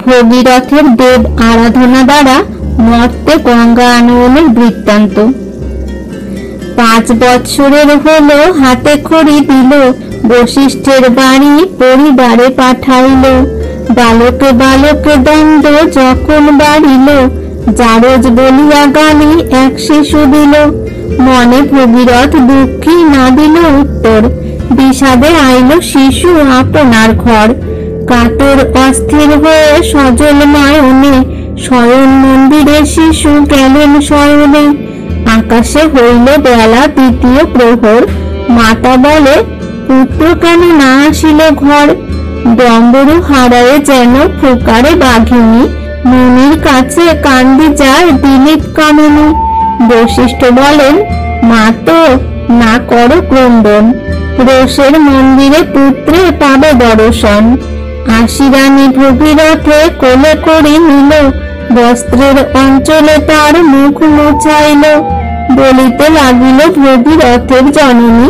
ভগীরথের দেব আরাধনা দ্বারা মর্তে গঙ্গা আনয়নের বৃত্তান্ত। 5 বৎসরের হলো হাতে খড়ি দিল, বশিষ্ঠের বাড়ি পরিবারে পাঠাইল। বালকে বালকে দ্বন্দ্ব যখন বাড়িল, জারজ বলিয়া গালি এক শিশু দিল। মনে ভগীরথ দুঃখী না দিল উত্তর, বিষাদে আইল শিশু আপনার ঘর। কাতর অস্থির হয়ে সজল নয়নে, শয়ন মন্দিরে শিশু গেলেন শয়নে। আকাশে হইল বেলা 2য় প্রহর, মাতা বলে পুত্র কেন না আসিল ঘর। ডম্বরু হারায়ে যেন ফুকারে বাঘিনী, মুনির কাছে কান্দি যায় দিলীপ কামিনী। বশিষ্ঠ বলেন মা তো না করো ক্রন্দন, রোষের মন্দিরে পুত্রে পাবে দর্শন। আশিরানী ভগীরথে কোলে করে নিল, বস্ত্রের অঞ্চলে তার মুখ মুছাইল। বলিতে লাগিল ভগীরথের জননী,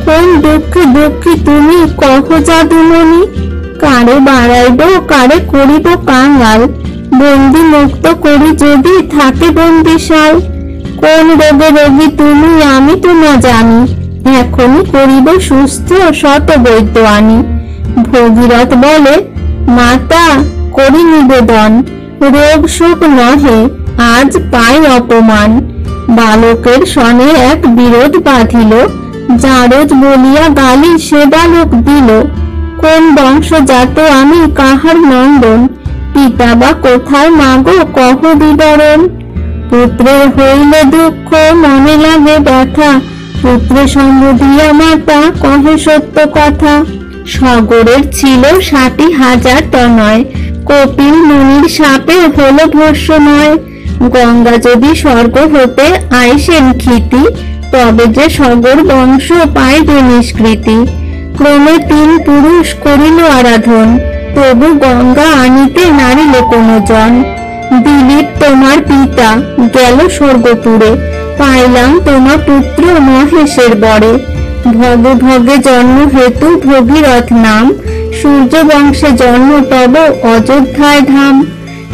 কোন দুঃখে দুঃখী তুমি কহ যাদুমণি। কারে বাড়াইব কারে করিব কাঙ্গাল, বন্দি মুক্ত করি যদি থাকে বন্দিশাল। কোন রোগে রোগী তুমি আমি তো না জানি, এখনই করিব সুস্থ শত বৈদ্য আনি। ভগীরথ বলে মাতা করি নিবেদন, রোগ শোক নহে আজ পাই অপমান। বালকের সনে এক বিরোধ বাঁধিল, জারজ বলিয়া গালি সে বালক দিল। কোন বংশজাত আমি কাহার নন্দন, পিতা বা কোথায় মাগো কহ বিবরণ। পুত্রের হইলে দুঃখ মনে লাগে ব্যথা, পুত্র সম্বধিয়া মাতা কহে সত্য কথা। সগরের ছিল 60,000 তনয়, কপিল মুনির শাপে হলো ভস্মময়। গঙ্গা যদি স্বর্গ হতে আইসেন ক্ষিতি, তবে যে সগর বংশ পাইবে নিষ্কৃতি। ক্রমে 3 পুরুষ করিল আরাধন, তবু গঙ্গা আনিতে নারিল কোনো জন। দিলীপ তোমার পিতা গেল স্বর্গপুরে, পাইলাম তোমার পুত্র মহেশের বরে। ভগে ভগে জন্ম হেতু ভগীরথ নাম, সূর্য বংশে জন্ম তব অযোধ্যায় ধাম।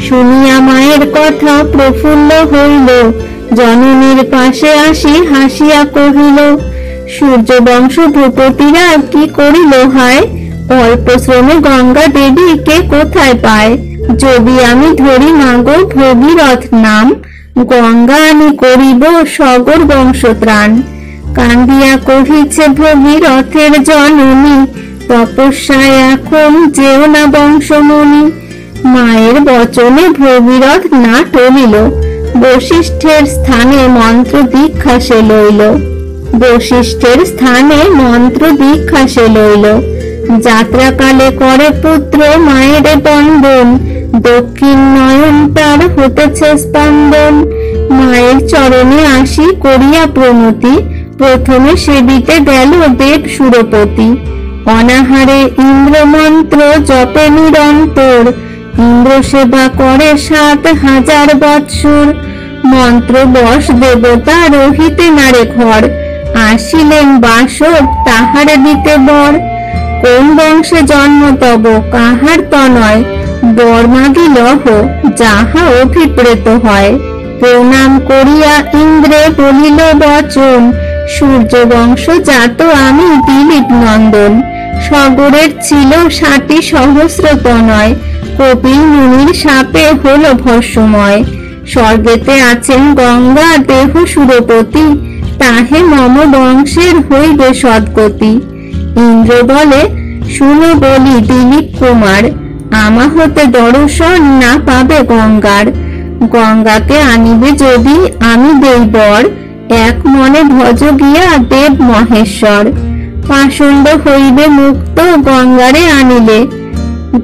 শুনিয়া মায়ের কথা প্রফুল্ল হইল, জননীর পাশে আসি হাসিয়া কহিল। সূর্য বংশ ভূপতিরা কি করিল হায়, অল্প শ্রমে গঙ্গা দেবী কে কোথায় পায়। যদি আমি ধরি মাগো ভগীরথ নাম, গঙ্গা আমি করিব সগর বংশ ত্রাণ। কান্দিয়া কহিছে ভগীরথের জননী, তপস্যায় এখন যেও না বংশমণি। মায়ের বচনে ভগীরথ না টলিল, বশিষ্ঠের স্থানে মন্ত্র দীক্ষা সে লইল। বশিষ্ঠের স্থানে মন্ত্র দীক্ষা সে লইল। যাত্রাকালে করে পুত্র মায়ের বন্দন, দক্ষিণ নয়ন তার হতেছে স্পন্দন। মায়ের চরণে আসি করিয়া প্রণতি, প্রথমে সেবিতে গেল দেব সুরপতি। অনাহারে ইন্দ্র মন্ত্র জপে নিরন্তর, ইন্দ্র সেবা করে 7,000 বৎসর। মন্ত্র বশ দেবতা রহিতে নারে ঘর, আসিলেন বাসব তাহারে দিতে বর। কোন বংশে জন্ম তব কাহার তনয়, বর মাগিলহ যাহা অভিপ্রেত হয়। প্রণাম করিয়া ইন্দ্রে বলিল বচন, সূর্য বংশ জাত আমি দিলীপ নন্দন। সগরের ছিল 60,000 তনয়, কপিল মুনির শাপে হলো ভস্মময়। স্বর্গেতে আছেন গঙ্গা দেহ সুরপতি, তাহে মম বংশের হইবে সদ্গতি। ইন্দ্র বলে শুনো বলি দিলীপ কুমার, আমা হতে দর্শন না পাবে গঙ্গার। গঙ্গাকে আনিবে যদি আমি দেই বর, এক মনে ভজ গিয়া দেব মহেশ্বর। পাষণ্ড হইবে মুক্ত গঙ্গারে আনিলে,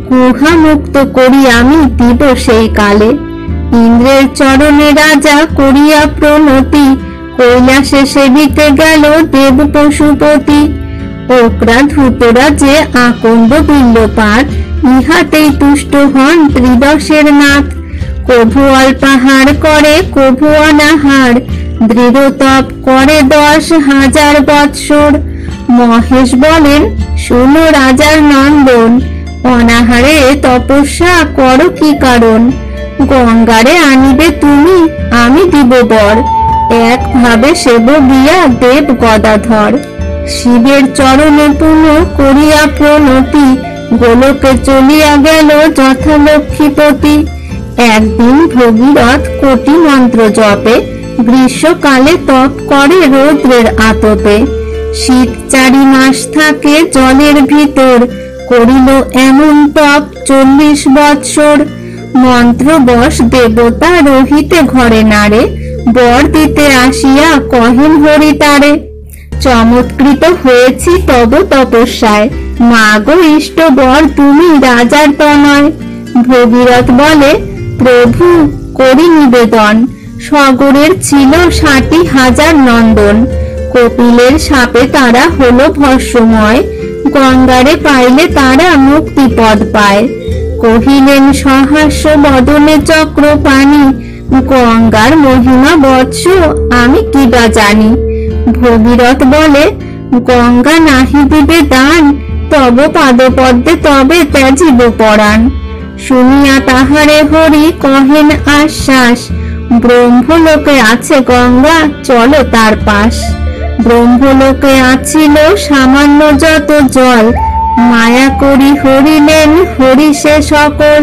গুহা মুক্ত করি আমি দিব সেই কালে। ইন্দ্রের চরণে রাজা করিয়া প্রণতি, কৈলাসে সেবিতে গেল দেব পশুপতি। ওকরা ধূতরা যে আকন্দ বিল্লপাত, ইহাতেই তুষ্ট হন ত্রিদশের নাথ। কভু অল্পাহার করে কভু অনাহার, দৃঢ় তপ করে 10,000 বৎসর। মহেশ বলেন শুনো রাজার নন্দন, অনাহারে তপস্যা করো কি কারণ? গঙ্গারে আনিবে তুমি, আমি দিব বর। একভাবে সেব গিয়া দেব গদাধর। শিবের চরণে পুনঃ করিয়া প্রণতি, গোলকে চলিয়া গেল যথা লক্ষ্মীপতি। একদিন ভগীরথ কোটি মন্ত্র জপে, গ্রীষ্মকালে তপ করে রৌদ্রের আতপে। শীত 4 মাস থাকে জলের ভিতর, করিল এমন তপ 40 বৎসর। মন্ত্রবশ দেবতা রহিতে ঘরে নারে, বর দিতে আসিয়া কহেন হরি তারে। চমৎকৃত হয়েছি তব তপস্যায়, মাগো ইষ্ট বর তুমি রাজার তনয়। ভগীরথ বলে, প্রভু করি নিবেদন। সগরের ছিল 60,000 নন্দন, কপিলের শাপে তারা হলো ভস্মময়। গঙ্গারে পাইলে তারা মুক্তিপদ পায়। কহিলেন সহাস্য বদনে চক্রপাণি, গঙ্গার মহিমা বৎস আমি কিবা জানি। ভগীরথ বলে, গঙ্গা নাহি দিবে দান, তব পাদপদ্মে তবে ত্যাজিব পরাণ। শুনিয়া তাহারে হরি কহেন আশ্বাস, ব্রহ্মলোকে আছে গঙ্গা, চলো তার পাশ। ব্রহ্মলোকে আছিল সামান্য যত জল, মায়া করি হরিলেন হরি সে সকল।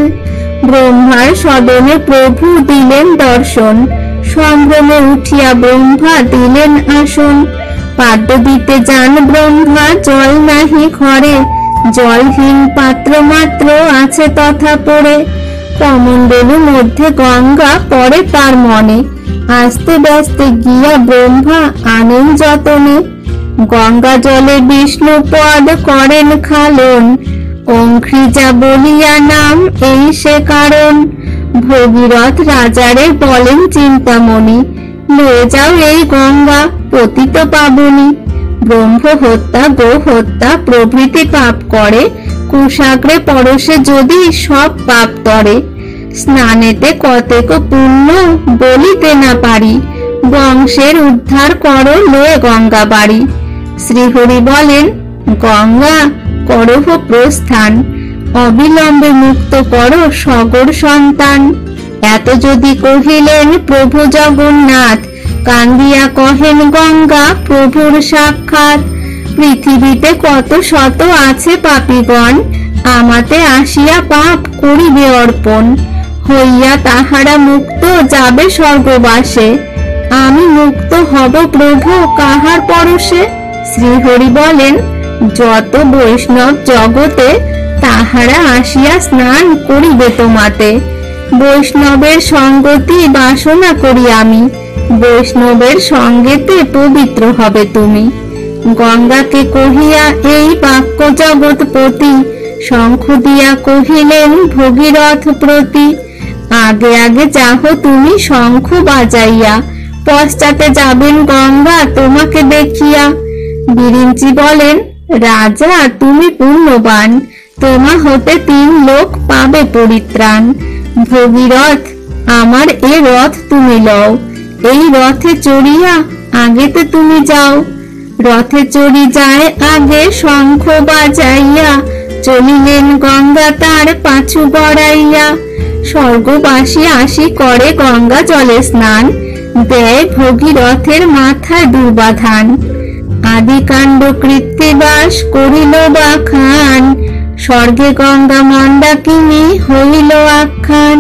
ব্রহ্মার সদনে প্রভু দিলেন দর্শন, সম্ভ্রমে উঠিয়া ব্রহ্মা দিলেন আসন। পাদ্য দিতে যান ব্রহ্মা জল নাহি ঘরে, জলহীন পাত্র মাত্র আছে তথা পড়ে। কমণ্ডলু মধ্যে গঙ্গা পড়ে তার মনে, আস্তে ব্যস্তে গিয়া ব্রহ্মা আনেন যতনে। গঙ্গা জলে বিষ্ণু পদ করেন খালন, অঙ্ঘ্রিজা বলিয়া নাম এই সে কারণ। ভগীরথ রাজারে বলেন চিন্তামণি, লয়ে যাও এই গঙ্গা পতিত পাবনি। ব্রহ্ম হত্যা গো হত্যা প্রভৃতি পাপ করে, কুশাগ্রে পরশে যদি সব পাপ তরে। স্নানেতে কতেক পুণ্য বলিতে না পারি, বংশের উদ্ধার করো লয়ে গঙ্গা বাড়ি। শ্রীহরি বলেন, গঙ্গা করহ প্রস্থান, অবিলম্বে মুক্ত করো সগর সন্তান। এত যদি কহিলেন প্রভু জগন্নাথ, কান্দিয়া কহেন গঙ্গা প্রভুর সাক্ষাৎ। পৃথিবীতে কত শত আছে পাপীগণ, আমাতে আসিয়া পাপ করিবে অর্পণ। হইয়া তাহারা মুক্ত যাবে স্বর্গবাসে, আমি মুক্ত হব প্রভু কাহার পরশে। শ্রীহরি বলেন, যত বৈষ্ণব জগতে, তাহারা আসিয়া স্নান করিবে তোমাতে। বৈষ্ণবের সঙ্গতি বাসনা করি আমি, বৈষ্ণবের সঙ্গেতে পবিত্র হবে তুমি। গঙ্গাকে কহিয়া এই বাক্য জগৎপতি, শঙ্খ দিয়া কহিলেন ভগীরথ প্রতি। আগে আগে যাহ তুমি শঙ্খ বাজাইয়া, পশ্চাতে যাবেন গঙ্গা তোমাকে দেখিয়া। বিরিঞ্চি বলেন, রাজা তুমি পুণ্যবান, তোমা হতে 3 লোক পাবে পরিত্রাণ। ভগীরথ আমার এ রথ তুমি লও, এই রথে চড়িয়া আগেতে তুমি যাও। রথে চড়ি যায় আগে শঙ্খ বাজাইয়া, চলিলেন গঙ্গা তার পাছু গড়াইয়া। স্বর্গবাসী আসি করে গঙ্গা জলে স্নান, দেয় ভগীরথের মাথায় দুর্বাধান। আদিকাণ্ড কৃত্তিবাস করিল বাখান, স্বর্গে গঙ্গা মন্দাকিনী হইল আখ্যান।